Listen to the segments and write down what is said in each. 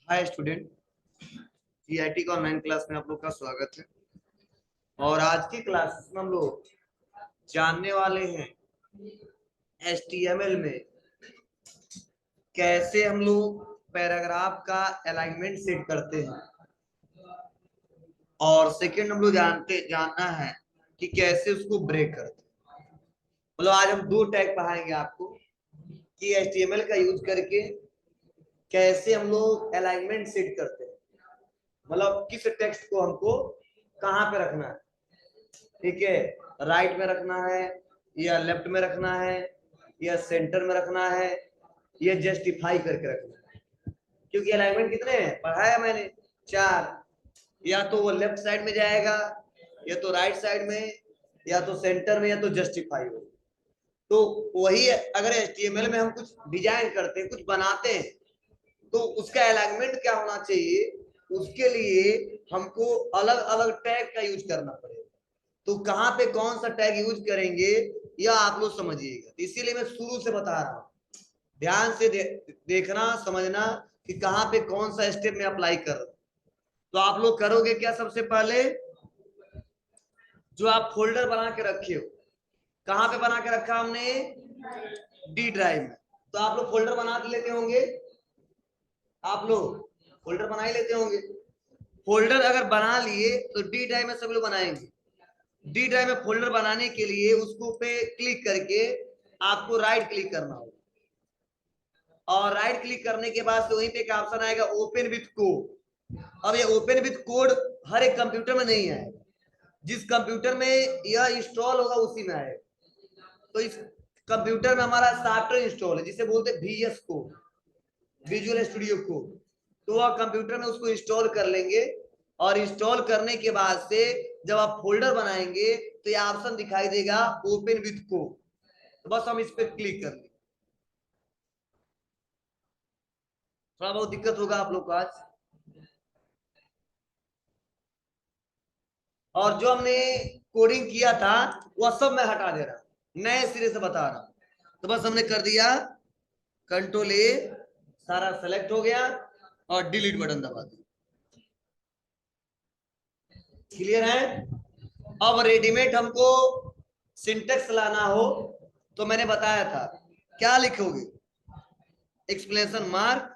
Hi student, GIT का online class में आप लोग का स्वागत है। और आज की क्लास में हम लोग जानने वाले हैं एचटीएमएल में कैसे हम लोग पैराग्राफ का अलाइनमेंट सेट करते हैं। और सेकंड हम लोग जानना है कि कैसे उसको ब्रेक करते हैं। मतलब आज हम दो टैग पढ़ाएंगे आपको कि एचटीएमएल का यूज करके कैसे हम लोग अलाइनमेंट सेट करते हैं। मतलब किस टेक्स्ट को हमको कहाँ पे रखना है, ठीक है, राइट में रखना है या लेफ्ट में रखना है या सेंटर में रखना है या जस्टिफाई करके रखना है। क्योंकि अलाइनमेंट कितने हैं पढ़ाया मैंने, 4। या तो वो लेफ्ट साइड में जाएगा या तो राइट साइड में या तो सेंटर में या तो जस्टिफाई हो। तो वही अगर एचटीएमएल में हम कुछ डिजाइन करते हैं, कुछ बनाते हैं, तो उसका अलाइनमेंट क्या होना चाहिए, उसके लिए हमको अलग अलग टैग का यूज करना पड़ेगा। तो कहाँ पे कौन सा टैग यूज करेंगे यह आप लोग समझिएगा। इसीलिए मैं शुरू से बता रहा हूँ, ध्यान से देखना समझना कि कहाँ पे कौन सा स्टेप में अप्लाई कर रहा हूं। तो आप लोग करोगे क्या, सबसे पहले जो आप फोल्डर बना के रखे हो, कहाँ पे बना के रखा हमने, डी ड्राइव में। तो आप लोग फोल्डर बना लेते होंगे, आप लोग फोल्डर बना ही लेते होंगे। फोल्डर अगर बना लिए तो डी ड्राइव में सब लोग बनाएंगे। डी ड्राइव में फोल्डर बनाने के लिए उसको पे क्लिक करके आपको राइट क्लिक करना होगा और राइट क्लिक करने के बाद से वहीं पे एक ऑप्शन आएगा ओपन विथ कोड। अब ये ओपन विथ कोड हर एक कंप्यूटर में नहीं आएगा, जिस कंप्यूटर में यह इंस्टॉल होगा उसी में आएगा। तो इस कंप्यूटर में हमारा सॉफ्टवेयर इंस्टॉल है जिसे बोलते हैं VS code, visual studio code. तो वह कंप्यूटर में उसको इंस्टॉल कर लेंगे और इंस्टॉल करने के बाद से जब आप फोल्डर बनाएंगे तो ये ऑप्शन दिखाई देगा ओपन विथ कोड। तो बस हम इस पर क्लिक कर लेंगे। थोड़ा बहुत दिक्कत होगा आप लोग को आज, और जो हमने कोडिंग किया था वह सब मैं हटा दे रहा हूं, नए सिरे से बता रहा हूं। तो बस हमने कर दिया Ctrl+A, सारा सेलेक्ट हो गया और डिलीट बटन दबा दिया। क्लियर है। अब रेडीमेड हमको सिंटेक्स लाना हो तो मैंने बताया था क्या लिखोगे, एक्सक्लेमेशन मार्क,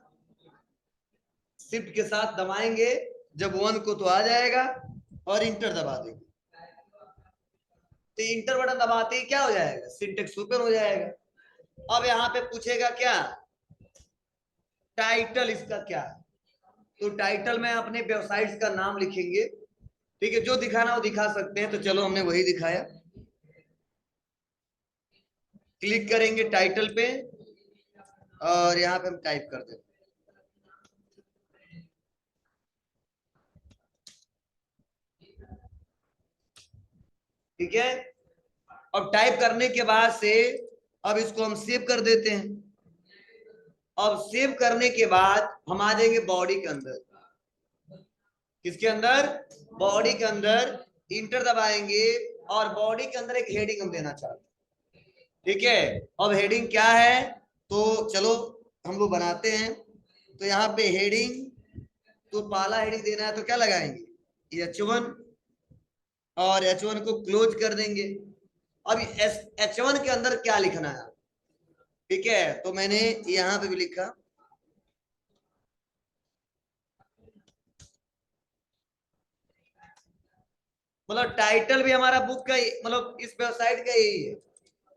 शिफ्ट के साथ दबाएंगे जब 1 को तो आ जाएगा और इंटर दबा देंगे। तो इंटर बटन दबाते ही क्या हो जाएगा, सिंटेक्स ओपन हो जाएगा। अब यहाँ पे पूछेगा क्या, टाइटल इसका क्या है। तो टाइटल में अपने वेबसाइट का नाम लिखेंगे, ठीक है, जो दिखाना वो दिखा सकते हैं। तो चलो हमने वही दिखाया। क्लिक करेंगे टाइटल पे और यहाँ पे हम टाइप कर देंगे, ठीक है। अब टाइप करने के बाद से अब इसको हम सेव कर देते हैं। अब सेव करने के बाद हम आ जाएंगे बॉडी के अंदर। किसके अंदर, बॉडी के अंदर इंटर दबाएंगे और बॉडी के अंदर एक हेडिंग हम देना चाहते हैं, ठीक है। अब हेडिंग क्या है, तो चलो हम लोग बनाते हैं। तो यहाँ पे हेडिंग, तो पहला हेडिंग देना है तो क्या लगाएंगे, H1, और H1 को क्लोज कर देंगे। अब H1 के अंदर क्या लिखना है, ठीक है। तो मैंने यहाँ पे भी लिखा, मतलब टाइटल भी हमारा बुक का मतलब इस वेबसाइट का यही है,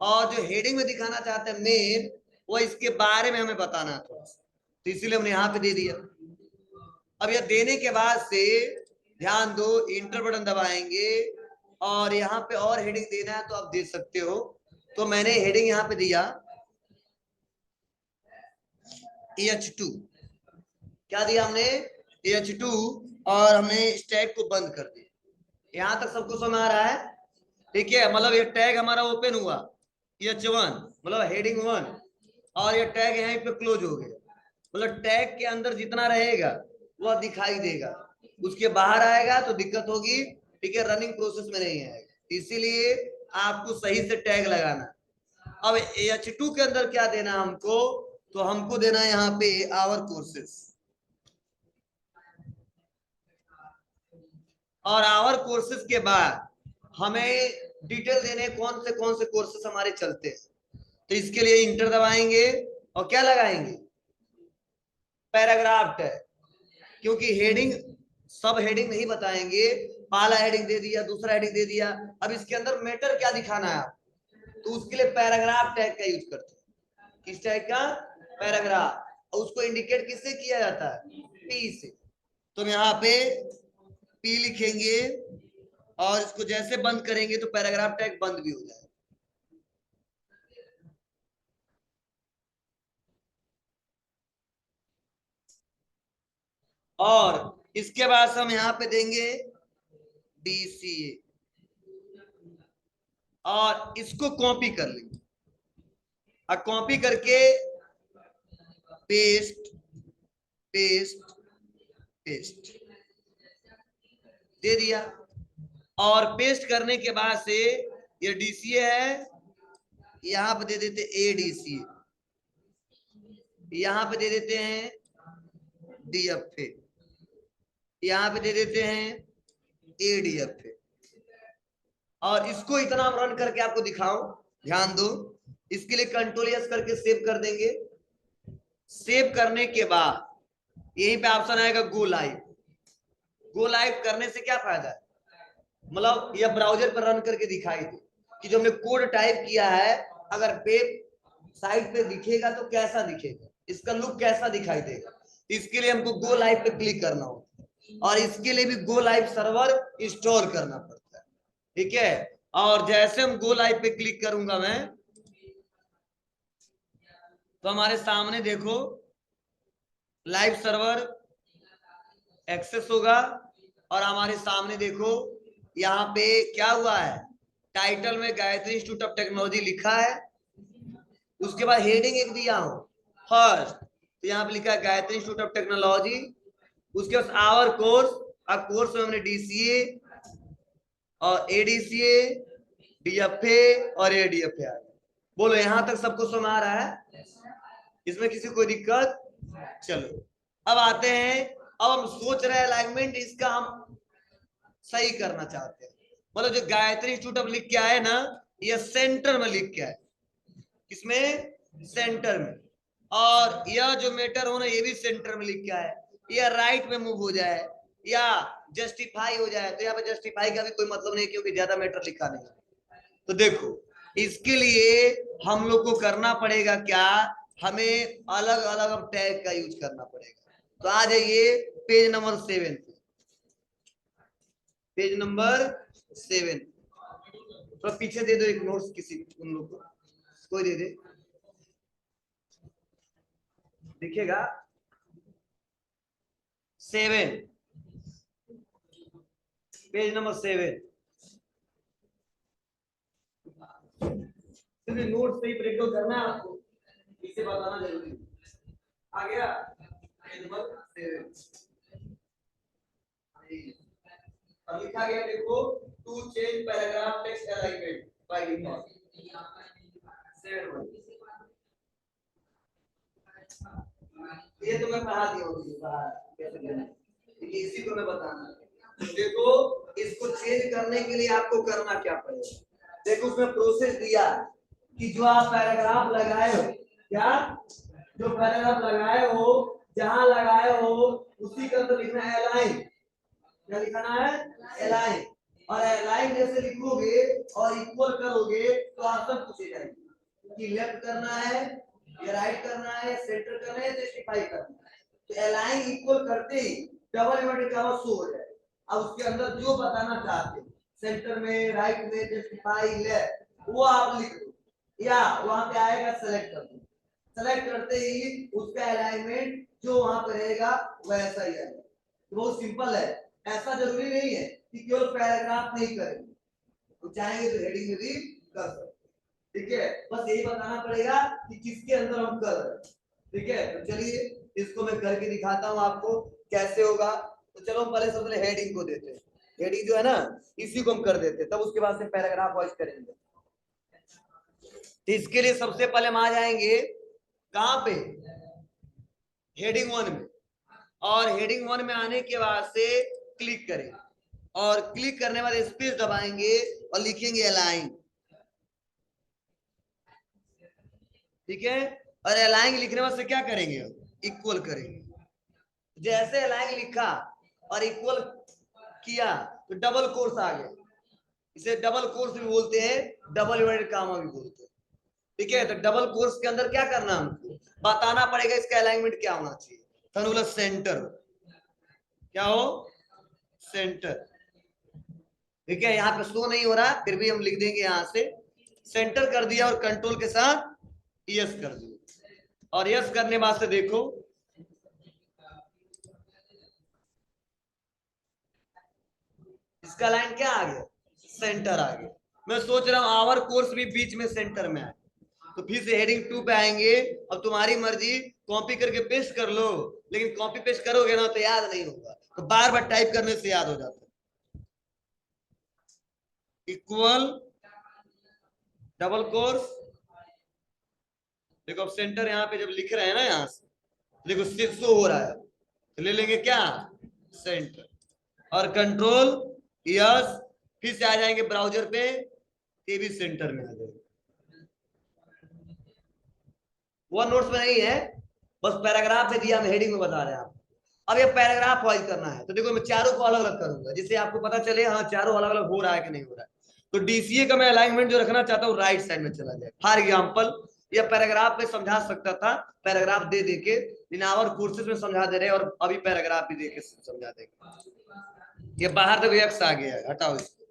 और जो हेडिंग में दिखाना चाहते हैं मेन, वो इसके बारे में हमें बताना है थोड़ा सा, तो इसीलिए हमने यहाँ पे दे दिया। अब यह देने के बाद से ध्यान दो, इंटर बटन दबाएंगे और यहाँ पे और हेडिंग देना है तो आप दे सकते हो। तो मैंने हेडिंग यहाँ पे दिया H2, क्या दिया हमने, H2, और हमने इस टैग को बंद कर दिया। यहाँ तक सबको समझ आ रहा है, ठीक है। मतलब ये टैग हमारा ओपन हुआ H1, मतलब हेडिंग 1, और ये टैग यहीं पे क्लोज हो गया। मतलब टैग के अंदर जितना रहेगा वह दिखाई देगा, उसके बाहर आएगा तो दिक्कत होगी, ठीक है, रनिंग प्रोसेस में नहीं आएगा। इसीलिए आपको सही से टैग लगाना। अब H2 के अंदर क्या देना हमको, तो हमको देना है यहाँ पे आवर कोर्सेस, और आवर कोर्सेज के बाद हमें डिटेल देने कौन से कोर्सेज हमारे चलते हैं। तो इसके लिए इंटर दबाएंगे और क्या लगाएंगे, पैराग्राफ टैग, क्योंकि हेडिंग सब हेडिंग नहीं बताएंगे, पहला हेडिंग दे दिया, दूसरा हेडिंग दे दिया, अब इसके अंदर मैटर क्या दिखाना है, तो उसके लिए पैराग्राफ टैग का यूज करते हैं। किस टैग का, पैराग्राफ, और उसको इंडिकेट किससे किया जाता है, पी से। तो यहाँ पे पी लिखेंगे और इसको जैसे बंद करेंगे तो पैराग्राफ टैग बंद भी हो जाएगा। और इसके बाद हम यहाँ पे देंगे DCA और इसको कॉपी कर लेंगे, और कॉपी करके पेस्ट पेस्ट पेस्ट दे दिया। और पेस्ट करने के बाद से ये DCA है, यहां पे दे देते ADCA, यहां पे दे देते हैं DFA, यहां पे दे देते हैं ADFA। और इसको इतना हम रन करके आपको दिखाऊं, ध्यान दो, इसके लिए कंट्रोल S करके सेव कर देंगे। सेव करने के बाद यहीं पे ऑप्शन आएगा गो लाइव। गो लाइव करने से क्या फायदा है, मतलब यह ब्राउजर पर रन करके दिखाई दे कि जो हमने कोड टाइप किया है अगर वेब साइट पे दिखेगा तो कैसा दिखेगा, इसका लुक कैसा दिखाई देगा। इसके लिए हमको गो लाइव पे क्लिक करना होता है, और इसके लिए भी गो लाइव सर्वर इंस्टॉल करना पड़ता है, ठीक है। और जैसे हम गो लाइव पे क्लिक करूंगा मैं, तो हमारे सामने देखो लाइव सर्वर एक्सेस होगा, और हमारे सामने देखो यहाँ पे क्या हुआ है, टाइटल में गायत्री इंस्टीट्यूट ऑफ टेक्नोलॉजी लिखा है, उसके बाद हेडिंग एक दिया हूं फर्स्ट, तो यहाँ पे लिखा है गायत्री इंस्टीट्यूट ऑफ टेक्नोलॉजी, उसके बाद आवर कोर्स, अब कोर्स में हमने DCA और ADCA, DFA और ADFA आ गया। बोलो यहां तक सबको समझ आ रहा है, इसमें किसी को दिक्कत। चलो अब आते हैं, अब हम सोच रहे हैं अलाइनमेंट इसका हम सही करना चाहते हैं, मतलब जो गायत्री इंस्टीट्यूट ऑफ लिख के आए ना, ये सेंटर में लिख के आए, किसमें, सेंटर में, और यह जो मैटर होना ये भी सेंटर में लिख के आए, या राइट में मूव हो जाए या जस्टिफाई हो जाए, तो यहाँ पे जस्टिफाई का भी कोई मतलब नहीं क्योंकि ज्यादा मैटर लिखा नहीं। तो देखो इसके लिए हम लोग को करना पड़ेगा क्या, हमें अलग अलग टैग का यूज करना पड़ेगा। तो आ जाइए पेज नंबर 7 पे, पेज नंबर 7, तो पीछे दे दो एक नोट्स किसी उन लोग को, कोई दे दे, दिखेगा 7, पेज नंबर 7। नोट से ही ब्रेकडाउन करना है आपको, इसे बताना जरूरी आ गया। पेज नंबर 7 लिखा गया, देखो to change paragraph text alignment by default 7। ये तो मैं पढ़ा दिया हूँ कैसे करना, इसी को मैं बताना। देखो इसको चेंज करने के लिए आपको करना क्या पड़ेगा, देखो उसमें प्रोसेस दिया कि जो आप पैराग्राफ लगाए हो, क्या जो पैराग्राफ लगाए हो, जहां लगाए हो उसी के अंदर लिखना है अलाइन, क्या लिखना है, अलाइन। और अलाइन जैसे लिखोगे और इक्वल करोगे तो ऑप्शन पूछे जाएंगे कि लेफ्ट करना है या राइट करना है, सेंटर करना है, जस्टिफाई करना है। तो अलाइन इक्वल करते ही डबल इन्वर्टेड कॉमा शो हो जाए, अब उसके अंदर जो बताना चाहते हैं सेंटर में, राइट में, जस्टिफाई, लेफ्ट, वो आप लिख दो, या वहां पे आएगा सेलेक्ट कर दो, सेलेक्ट करते ही उसका अलाइनमेंट जो वहां पे रहेगा वैसा ही आएगा। तो बहुत सिंपल है, ऐसा जरूरी नहीं है कि केवल पैराग्राफ नहीं करेंगे, तो चाहेंगे तो हेडिंग में भी कर सकते, ठीक है। बस यही बताना पड़ेगा कि किसके अंदर हम कर रहे हैं, ठीक है। तो चलिए इसको मैं करके दिखाता हूं आपको कैसे होगा। तो चलो हम पहले सबसे पहले हेडिंग को देते हैं, हेडिंग जो है ना इसी को हम कर देते हैं, तब उसके बाद से पैराग्राफ वाइज करेंगे। तो इसके लिए सबसे पहले हम आ जाएंगे कहां पे, हेडिंग 1 में, और हेडिंग 1 में आने के बाद से क्लिक करें और क्लिक करने के बाद स्पेस दबाएंगे और लिखेंगे अलाइन। ठीक है, और अलाइन लिखने के बाद से क्या करेंगे, इक्वल करेंगे। जैसे अलाइन लिखा और इक्वल किया तो डबल कोर्स आ गया, इसे डबल कोर्स भी बोलते हैं, डबल इन्वर्टेड कामा भी बोलते हैं। ठीक है, तो डबल कोर्स के अंदर क्या करना, हमको बताना पड़ेगा इसका अलाइनमेंट क्या होना चाहिए। तो बोला सेंटर, क्या हो, सेंटर। ठीक है, यहाँ पे शो नहीं हो रहा, फिर भी हम लिख देंगे यहां से सेंटर कर दिया और कंट्रोल के साथ यस कर दिया। और यस करने बाद से देखो इसका लाइन क्या आ गया, सेंटर आ गया। मैं सोच रहा हूं आवर कोर्स भी बीच में सेंटर में आए, तो फिर से हेडिंग 2 पे आएंगे। अब तुम्हारी मर्जी, कॉपी करके पेस्ट कर लो, लेकिन कॉपी पेस्ट करोगे ना तो याद नहीं होगा, तो बार बार टाइप करने से याद हो जाता है। इक्वल डबल कोर्स, देखो अब सेंटर यहाँ पे जब लिख रहे हैं ना, यहाँ से देखो शो हो रहा है, तो ले लेंगे क्या, सेंटर। और कंट्रोल यस, फिर से आ जाएंगे ब्राउजर पे, ये भी सेंटर में आ जाएगा। वो नोट्स में नहीं है, बस पैराग्राफ में दिया, हम हेडिंग में बता रहे हैं आप। अब ये पैराग्राफ वाइज करना है, तो देखो मैं चारों को अलग अलग करूंगा जिससे आपको पता चले हाँ चारों अलग अलग हो रहा है कि नहीं हो रहा है। तो डीसीए का मैं अलाइनमेंट जो रखना चाहता हूँ राइट साइड में चला जाए। फॉर एग्जाम्पल ये पैराग्राफ में समझा सकता था, पैराग्राफ दे दे के इन आवर कोर्सेज में समझा दे रहे हैं, और अभी पैराग्राफ भी दे के समझा देंगे। ये बाहर तक एक्स आ गया है, हटाओ इसको।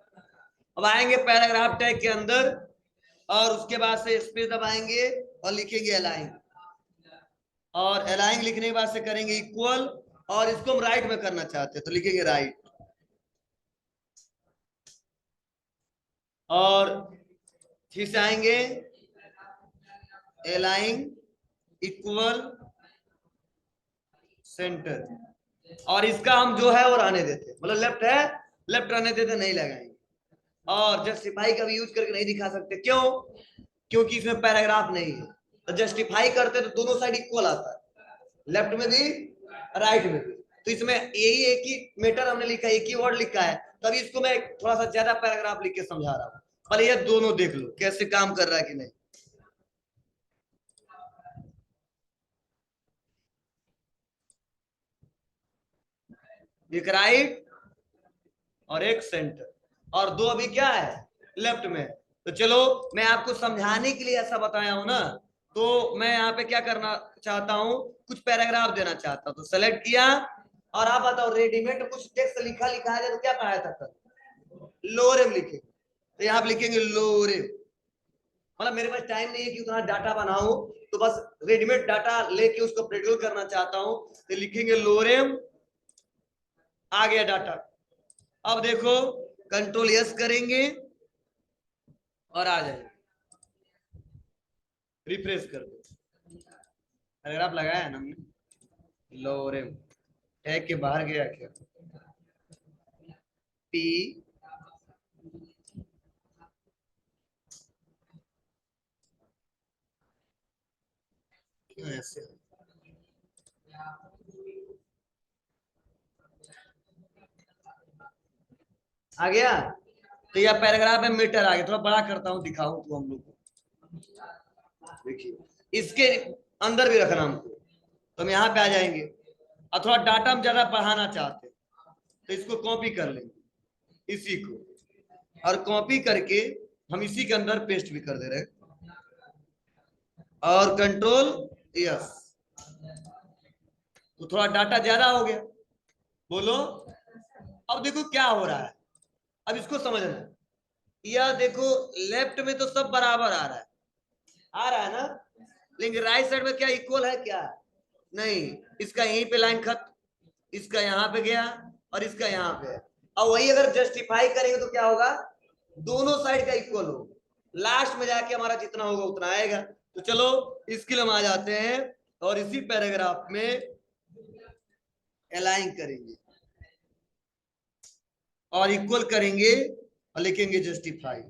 अब आएंगे पैराग्राफ टैग के अंदर, और उसके बाद से स्पेस दबाएंगे और लिखेंगे अलाइन, और अलाइन लिखने के बाद से करेंगे इक्वल, और इसको हम राइट में करना चाहते हैं तो लिखेंगे राइट, और फिर से आएंगे अलाइन इक्वल सेंटर, और इसका हम जो है वो रहने देते, मतलब लेफ्ट है लेफ्ट रहने देते, नहीं लगाएंगे। और जस्टिफाई का भी यूज करके नहीं दिखा सकते, क्यों, क्योंकि इसमें पैराग्राफ नहीं है। तो जस्टिफाई करते तो दोनों साइड इक्वल आता है, लेफ्ट में भी राइट में भी। तो इसमें यही एक ही मैटर हमने लिखा है, एक ही वर्ड लिखा है, तभी इसको मैं थोड़ा सा ज्यादा पैराग्राफ लिख के समझा रहा हूँ। पर ये दोनों देख लो कैसे काम कर रहा है कि नहीं। एक राइट और एक सेंटर, और दो अभी क्या है, लेफ्ट में। तो चलो मैं आपको समझाने के लिए ऐसा बताया हूं ना, तो मैं यहाँ पे क्या करना चाहता हूँ, कुछ पैराग्राफ देना चाहता हूँ, तो सेलेक्ट किया। और आप बताओ रेडीमेड कुछ टेक्स्ट लिखा लिखा है तो क्या पढ़ाया था कल, लोरेम लिखेंगे, तो यहाँ पे लिखेंगे लोरेम। मतलब मेरे पास टाइम नहीं है कि उतना डाटा बनाऊं, तो बस रेडीमेड डाटा लेके उसको प्रोड्यूस करना चाहता हूं, तो लिखेंगे लोरेम, आ गया डाटा। अब देखो कंट्रोल यस करेंगे और आ जाएगा, रिफ्रेश कर दो। अगर आप लगाया है ना हमने लोरेम, टैग के बाहर गया क्या, पी क्यों ऐसे, आ गया। तो यह पैराग्राफ में मीटर आ गया, थोड़ा बड़ा करता हूं दिखाऊं तो हम लोग को, देखिए इसके अंदर भी रखना हमको, तो हम यहाँ पे आ जाएंगे। और थोड़ा डाटा हम ज्यादा बढ़ाना चाहते हैं तो इसको कॉपी कर लेंगे, इसी को, और कॉपी करके हम इसी के अंदर पेस्ट भी कर दे रहे हैं, और कंट्रोल यस, तो थोड़ा डाटा ज्यादा हो गया। बोलो अब देखो क्या हो रहा है, अब इसको समझना है। यह देखो लेफ्ट में तो सब बराबर आ रहा है ना, लेकिन राइट साइड में क्या इक्वल है क्या, नहीं, इसका यहीं पे लाइन खत्म, इसका यहाँ पे गया और इसका यहाँ पे है। और वही अगर जस्टिफाई करेंगे तो क्या होगा, दोनों साइड का इक्वल हो, लास्ट में जाके हमारा जितना होगा उतना आएगा। तो चलो इसके लिए हम आ जाते हैं और इसी पैराग्राफ में अलाइन करेंगे और इक्वल करेंगे और लिखेंगे जस्टिफाई,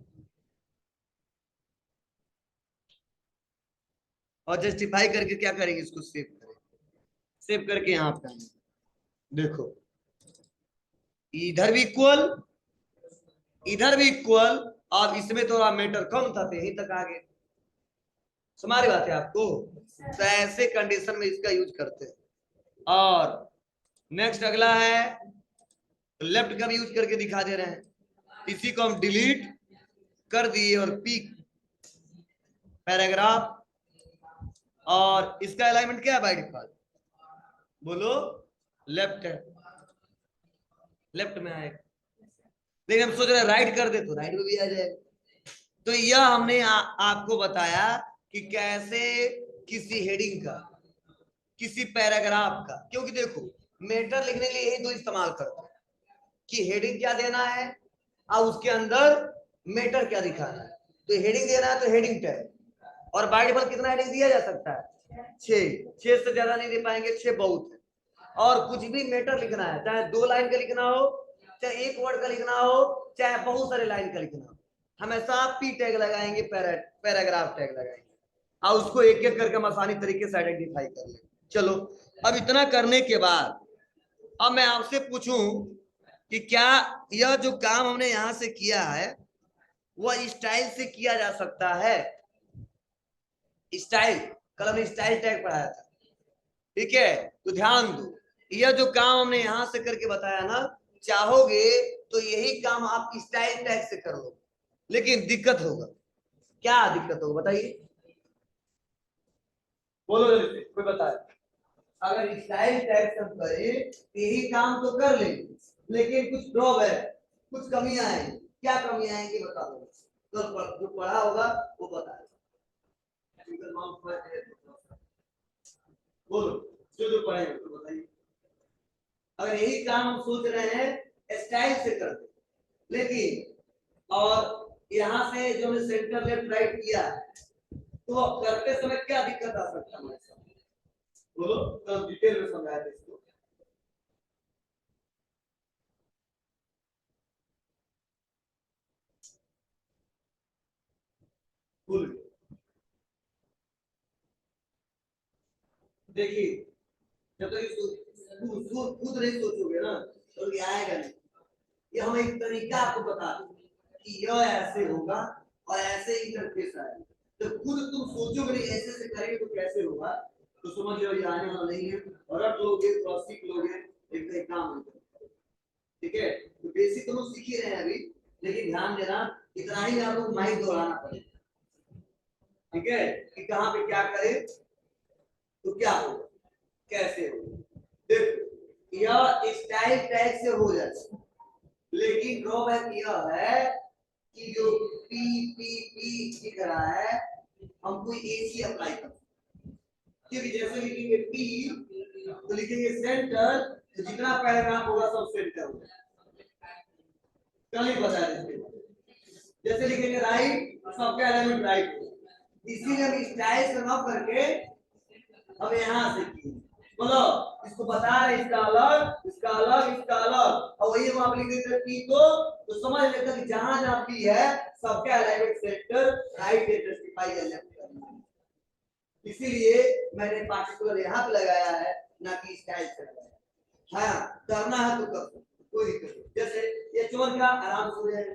और जस्टिफाई करके क्या करेंगे, इसको सेव करेंगे, सेव करके यहाँ पे आएंगे। देखो इधर भी इक्वल इधर भी इक्वल, और इसमें थोड़ा मीटर कम था तो यहीं तक आ गए। समझ बात है आपको? तो ऐसे कंडीशन में इसका यूज करते हैं। और नेक्स्ट अगला है, लेफ्ट का भी यूज करके दिखा दे रहे हैं। इसी को हम डिलीट कर दिए और पी पैराग्राफ, और इसका अलाइनमेंट क्या है बाय डिफॉल्ट? बोलो। लेफ्ट है, लेफ्ट में आएगा, लेकिन हम सोच रहे हैं राइट कर दे तो राइट में भी आ जाएगा। तो यह हमने आपको बताया कि कैसे किसी हेडिंग का, किसी पैराग्राफ का, क्योंकि देखो मैटर लिखने के लिए यही दो इस्तेमाल करते हैं कि हेडिंग क्या देना है और उसके अंदर मैटर क्या दिखाना है। तो हेडिंग देना है तो हेडिंग टैग, और बाय डिफॉल्ट कितना हेडिंग दिया जा सकता है? 6 से ज्यादा नहीं दे पाएंगे, 6 बहुत है। और कुछ भी मैटर लिखना है, चाहे 2 लाइन का लिखना हो, चाहे 1 वर्ड का लिखना हो, चाहे बहुत सारे लाइन का लिखना हो, हमेशा पी टैग लगाएंगे, पैराग्राफ टैग लगाएंगे, और उसको एक एक करके हम आसानी तरीके से आइडेंटिफाई कर लेंगे। चलो, अब इतना करने के बाद अब मैं आपसे पूछूं कि क्या यह जो काम हमने यहां से किया है वह स्टाइल से किया जा सकता है? स्टाइल, कल हमने स्टाइल टैग पढ़ाया था, ठीक है? तो ध्यान दो, यह जो काम हमने यहां से करके बताया ना, चाहोगे तो यही काम आप स्टाइल टैग से कर लो, लेकिन दिक्कत होगा। क्या दिक्कत होगा बताइए? बोलो जल्दी, कोई बताए। अगर स्टाइल टैग से हम करें तो यही काम तो कर लेंगे, लेकिन कुछ ड्रॉबैक, कुछ कमियां आएंगी। क्या कमियां आएंगी बता दो, तो जो पढ़ा होगा वो बताए। बोलो, जो पढ़ेगा तो बताइए। अगर यही काम हम सोच रहे हैं स्टाइल से करते, लेकिन और यहाँ से जो हमने सेंटर लेफ्ट राइट किया तो करते समय क्या दिक्कत आ सकता है हमारे साथ? बोलो, तो डिटेल में समझाया था इसको। भूल गए। देखिए, जब तक खुद नहीं सोचोगे ना तो ये आएगा नहीं। ये हम एक तरीका आपको बता दें कि यह ऐसे होगा और ऐसे इंटरफेस आएगा। तो खुद तुम सोचोगे नहीं ऐसे से करेंगे तो कैसे होगा, तो समझ लो ये आने वाला नहीं है। और रट लोगे, थोड़ा सीख लोगे, एक काम होगा। ठीक है, तो बेसिक तो लोग सीख ही रहे हैं अभी, लेकिन ध्यान देना इतना ही आप लोग माइंड दौड़ाना पड़ेगा। ठीक है, कि कहाँ पे क्या करें तो क्या होगा, कैसे होगा। देखो, यह स्टाइल टैग से हो जाता है, लेकिन ड्रॉबैक यह है कि जो पी पी पी दिख रहा है हम कोई एक ही अप्लाई कर, क्योंकि जैसे लिखेंगे पी तो लिखेंगे सेंटर, तो जितना पैराग्राफ होगा सब सेंटर होगा। कल ही बता देते, जैसे लिखेंगे राइट तो सबका एलिमेंट राइट होगा। इसीलिए हम स्टाइल से न करके हम यहाँ से किए। बोलो, इसको बता रहे इसका अलग, इसका अलग, इसका अलग, और वही हम आप लिख देते पी को, तो समझ लेते कि जहां जहां पी है सबका अलाइनमेंट सेंटर राइट है, जस्टिफाई या लेफ्ट करना। इसीलिए मैंने पार्टिकुलर यहाँ पे लगाया है, ना कि स्टाइल से लगाया। हाँ, करना है तो कर, कोई दिक्कत नहीं। जैसे H1 का आराम से हो जाएगा,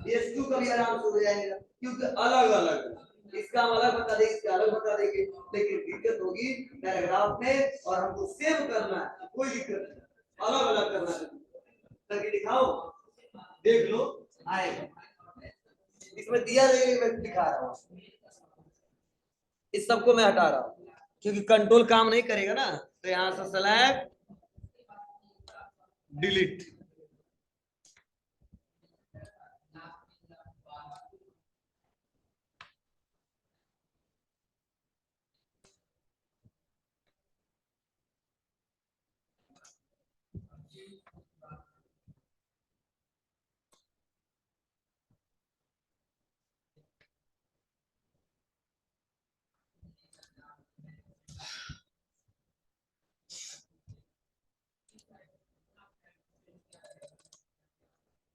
H2 का भी आराम से हो जाएगा, क्योंकि अलग अलग, इसका हम अलग बता देंगे, इसका अलग बता देंगे, लेकिन दिक्कत होगी पैराग्राफ में, और हमको सेव करना है, कोई दिक्कत नहीं, अलग अलग करना है। करके दिखाओ, देख लो आएगा। इसमें दिया नहीं, मैं दिखा रहा हूँ, इस सबको मैं हटा रहा हूँ क्योंकि कंट्रोल काम नहीं करेगा ना। तो यहाँ से सेलेक्ट, डिलीट,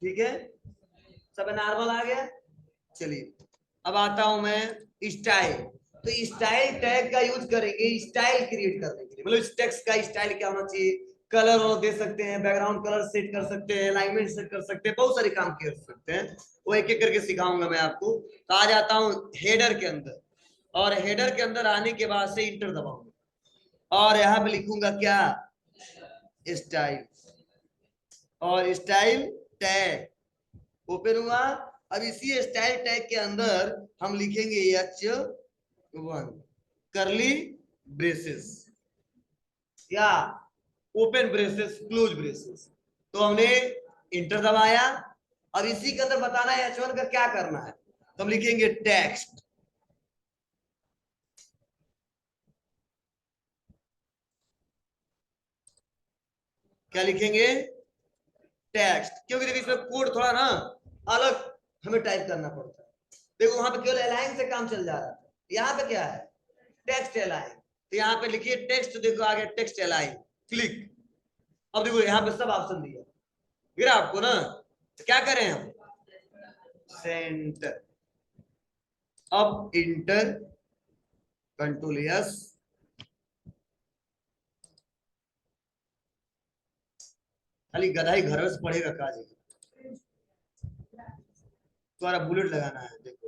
ठीक है, सब नॉर्मल आ गया। चलिए, अब आता हूं मैं स्टाइल। तो स्टाइल टैग का यूज करेंगे स्टाइल क्रिएट करने के लिए, मतलब इस टेक्स्ट का स्टाइल क्या होना चाहिए, कलर और दे सकते हैं, बैकग्राउंड कलर सेट कर सकते हैं, अलाइनमेंट सेट कर सकते हैं, बहुत सारे काम कर सकते हैं। वो एक एक करके सिखाऊंगा मैं आपको। तो आ जाता हूँ हेडर के अंदर, और हेडर के अंदर आने के बाद से इंटर दबाऊंगा और यहाँ पे लिखूंगा क्या, स्टाइल, और स्टाइल टैग ओपन हुआ। अब इसी स्टाइल टैग के अंदर हम लिखेंगे H1 करली ब्रेसेस या ओपन ब्रेसेस क्लोज ब्रेसेस। तो हमने इंटर दबाया। अब इसी के अंदर बताना है H1 का क्या करना है, तो हम लिखेंगे टेक्स्ट, क्या लिखेंगे, टेक्स्ट, क्योंकि देखिए इसमें कोड थोड़ा ना अलग हमें टाइप करना पड़ता है। देखो वहां पे केवल अलाइन से काम चल जा रहा था, यहाँ पे क्या है, टेक्स्ट अलाइन। तो यहाँ पे लिखिए टेक्स्ट, देखो आगे टेक्स्ट अलाइन, क्लिक। अब देखो यहाँ पे सब ऑप्शन दिया गिरा आपको ना, तो क्या करें हम, सेंटर, अब इंटर, कंट्रोल यस। खाली गधाई घर से पढ़ेगा काज, तुम्हारा बुलेट लगाना है देखो।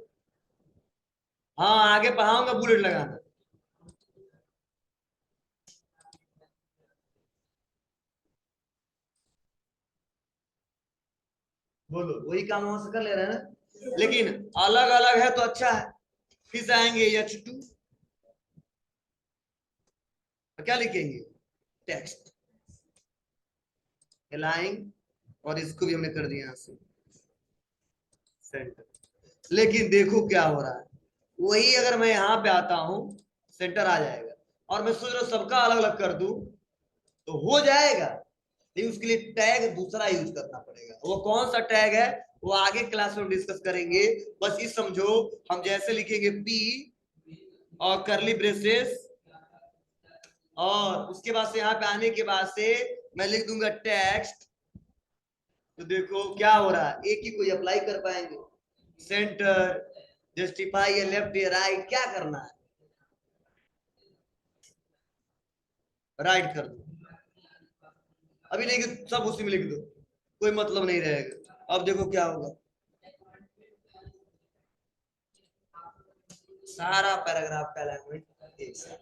हाँ आगे पढ़ाऊंगा बुलेट लगाना। बोलो, वही काम वहां से कर ले रहे हैं ना, लेकिन अलग अलग है तो अच्छा है। फिर से आएंगे H2, तो क्या लिखेंगे, टेक्स्ट अलाइन, और इसको भी हमने कर दिया यहाँ से सेंटर। लेकिन देखो क्या हो रहा है, वही अगर मैं यहाँ पे आता हूँ सेंटर आ जाएगा, और मैं सोच रहा हूँ सबका अलग अलग कर दूं तो हो जाएगा, लेकिन उसके लिए टैग दूसरा यूज करना पड़ेगा। वो कौन सा टैग है वो आगे क्लास में डिस्कस करेंगे। बस ये समझो, हम जैसे लिखेंगे पी और करली ब्रेसेस, और उसके बाद से यहाँ पे आने के बाद से मैं लिख दूंगा टेक्स्ट। तो देखो क्या हो रहा है, एक ही कोई अप्लाई कर पाएंगे, सेंटर, जस्टिफाई या लेफ्ट या राइट, क्या करना है, राइट कर दो। अभी नहीं कि सब उसी में लिख दो, कोई मतलब नहीं रहेगा। अब देखो क्या होगा, सारा पैराग्राफ का अलाइनमेंट एक साथ।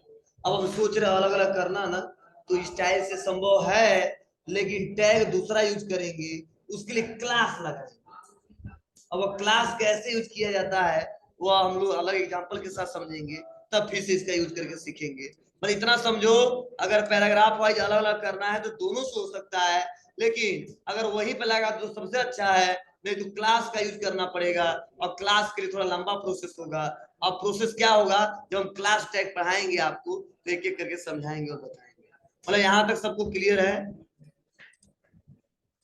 अब हम सोच रहे अलग अलग करना ना, तो स्टाइल से संभव है, लेकिन टैग दूसरा यूज करेंगे, उसके लिए क्लास लगाएंगे। अब वो क्लास कैसे यूज किया जाता है वो हम लोग अलग एग्जांपल के साथ समझेंगे, तब फिर से इसका यूज करके सीखेंगे। पर इतना समझो, अगर पैराग्राफ वाइज अलग अलग करना है तो दोनों से हो सकता है, लेकिन अगर वही पे लगा तो सबसे अच्छा है, नहीं तो क्लास का यूज करना पड़ेगा, और क्लास के लिए थोड़ा लंबा प्रोसेस होगा। अब प्रोसेस क्या होगा, जब हम क्लास टैग पढ़ाएंगे आपको तो एक एक करके समझाएंगे और बताएंगे। मतलब यहाँ तक सबको क्लियर है।